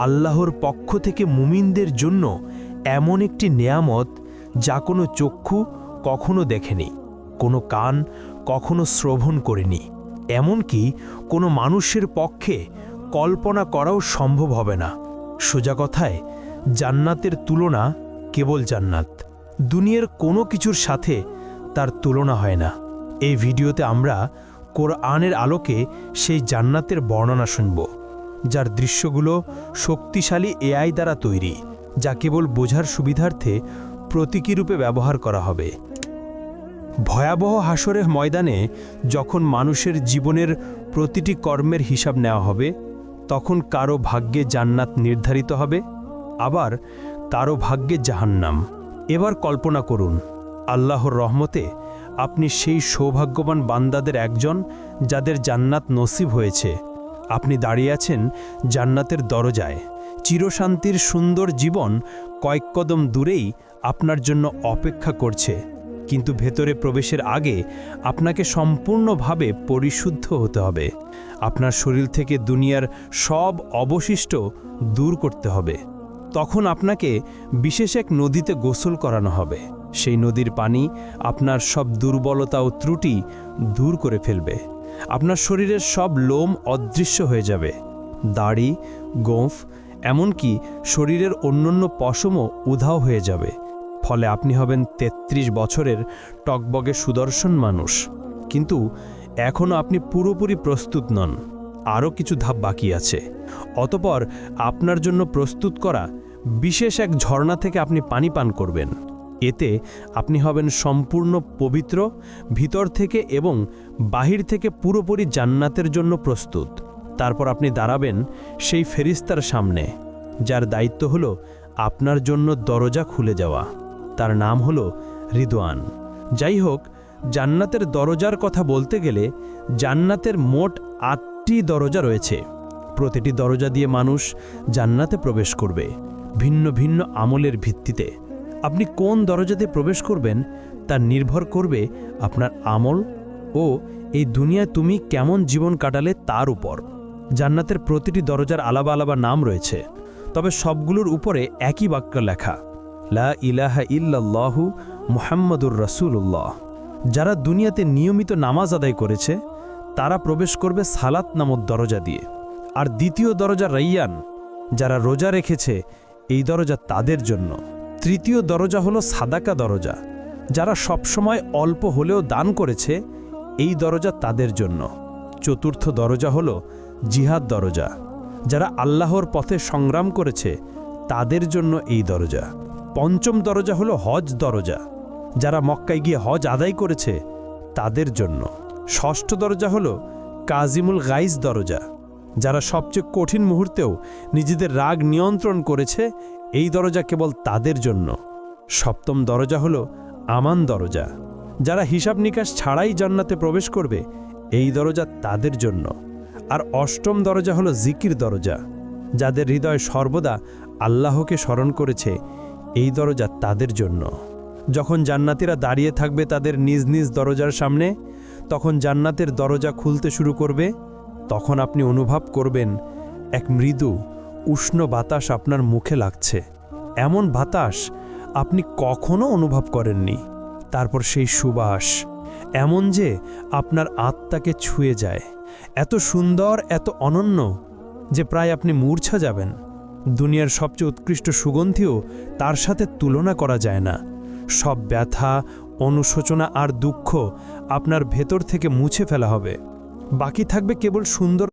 আল্লাহর পক্ষ থেকে মুমিনদের জন্য এমন একটি নেয়ামত যা কোনো চক্ষু কখনো দেখেনি, কোনো কান কখনো শ্রবণ করেনি, এমনকি কোনো মানুষের পক্ষে কল্পনা করাও সম্ভব হবে না। সোজা কথায়, জান্নাতের তুলনা কেবল জান্নাত। দুনিয়ার কোনো কিছুর সাথে তার তুলনা হয় না। এই ভিডিওতে আমরা কোরআনের আলোকে সেই জান্নাতের বর্ণনা শুনব, যার দৃশ্যগুলো শক্তিশালী এআই দ্বারা তৈরি, যা কেবল বোঝার সুবিধার্থে প্রতীকী রূপে ব্যবহার করা হবে। ভয়াবহ হাসরের ময়দানে যখন মানুষের জীবনের প্রতিটি কর্মের হিসাব নেওয়া হবে, তখন কারো ভাগ্যে জান্নাত নির্ধারিত হবে, আবার কারো ভাগ্যে জাহান্নাম। এবার কল্পনা করুন, আল্লাহর রহমতে আপনি সেই সৌভাগ্যবান বান্দাদের একজন যাদের জান্নাত নসিব হয়েছে। আপনি দাঁড়িয়ে আছেন জান্নাতের দরজায়। চিরশান্তির সুন্দর জীবন কয়েক কদম দূরেই আপনার জন্য অপেক্ষা করছে, কিন্তু ভেতরে প্রবেশের আগে আপনাকে সম্পূর্ণভাবে পরিশুদ্ধ হতে হবে। আপনার শরীর থেকে দুনিয়ার সব অবশিষ্ট দূর করতে হবে। তখন আপনাকে বিশেষ এক নদীতে গোসল করানো হবে। সেই নদীর পানি আপনার সব দুর্বলতা ও ত্রুটি দূর করে ফেলবে। আপনার শরীরের সব লোম অদৃশ্য হয়ে যাবে, দাড়ি, গোঁফ, এমনকি শরীরের অন্যান্য পশমও উধাও হয়ে যাবে। ফলে আপনি হবেন ৩৩ বছরের টকবগে সুদর্শন মানুষ। কিন্তু এখনও আপনি পুরোপুরি প্রস্তুত নন, আরও কিছু ধাপ বাকি আছে। অতঃপর আপনার জন্য প্রস্তুত করা বিশেষ এক ঝর্ণা থেকে আপনি পানি পান করবেন। এতে আপনি হবেন সম্পূর্ণ পবিত্র, ভিতর থেকে এবং বাহির থেকে পুরোপুরি জান্নাতের জন্য প্রস্তুত। তারপর আপনি দাঁড়াবেন সেই ফেরেশতার সামনে, যার দায়িত্ব হলো আপনার জন্য দরজা খুলে যাওয়া। তার নাম হলো রিদওয়ান। যাই হোক, জান্নাতের দরজার কথা বলতে গেলে জান্নাতের মোট ৮টি দরজা রয়েছে। প্রতিটি দরজা দিয়ে মানুষ জান্নাতে প্রবেশ করবে ভিন্ন ভিন্ন আমলের ভিত্তিতে। আপনি কোন দরজাতে প্রবেশ করবেন তা নির্ভর করবে আপনার আমল ও এই দুনিয়ায় তুমি কেমন জীবন কাটালে তার উপর। জান্নাতের প্রতিটি দরজার আলাদা আলাদা নাম রয়েছে, তবে সবগুলোর উপরে একই বাক্য লেখা, লা ইলাহা ইল্লাল্লাহু মুহাম্মাদুর রাসূলুল্লাহ। যারা দুনিয়াতে নিয়মিত নামাজ আদায় করেছে তারা প্রবেশ করবে সালাত নামক দরজা দিয়ে। আর দ্বিতীয় দরজা রাইয়ান, যারা রোজা রেখেছে এই দরজা তাদের জন্য। তৃতীয় দরজা হলো সাদাকা দরজা, যারা সবসময় অল্প হলেও দান করেছে এই দরজা তাদের জন্য। চতুর্থ দরজা হলো জিহাদ দরজা, যারা আল্লাহর পথে সংগ্রাম করেছে তাদের জন্য এই দরজা। পঞ্চম দরজা হলো হজ দরজা, যারা মক্কায় গিয়ে হজ আদায় করেছে তাদের জন্য। ষষ্ঠ দরজা হলো কাজিমুল গাইজ দরজা, যারা সবচেয়ে কঠিন মুহূর্তেও নিজেদের রাগ নিয়ন্ত্রণ করেছে এই দরজা কেবল তাদের জন্য। সপ্তম দরজা হলো আমান দরজা, যারা হিসাব নিকাশ ছাড়াই জান্নাতে প্রবেশ করবে এই দরজা তাদের জন্য। আর অষ্টম দরজা হলো জিকির দরজা, যাদের হৃদয় সর্বদা আল্লাহকে স্মরণ করেছে এই দরজা তাদের জন্য। যখন জান্নাতীরা দাঁড়িয়ে থাকবে তাদের নিজ নিজ দরজার সামনে, তখন জান্নাতের দরজা খুলতে শুরু করবে। তখন আপনি অনুভব করবেন এক মৃদু উষ্ণ বাতাস আপনার মুখে লাগছে, এমন বাতাস আপনি কখনো অনুভব করেননি। তারপর সেই সুবাস এমন যে আপনার আত্মাকে ছুঁয়ে যায়, এত সুন্দর, এত অনন্য যে প্রায় আপনি মূর্ছা যাবেন। দুনিয়ার সবচেয়ে উৎকৃষ্ট সুগন্ধিও তার সাথে তুলনা করা যায় না। সব ব্যথা, অনুশোচনা আর দুঃখ আপনার ভেতর থেকে মুছে ফেলা হবে। বাকি থাকবে কেবল সুন্দর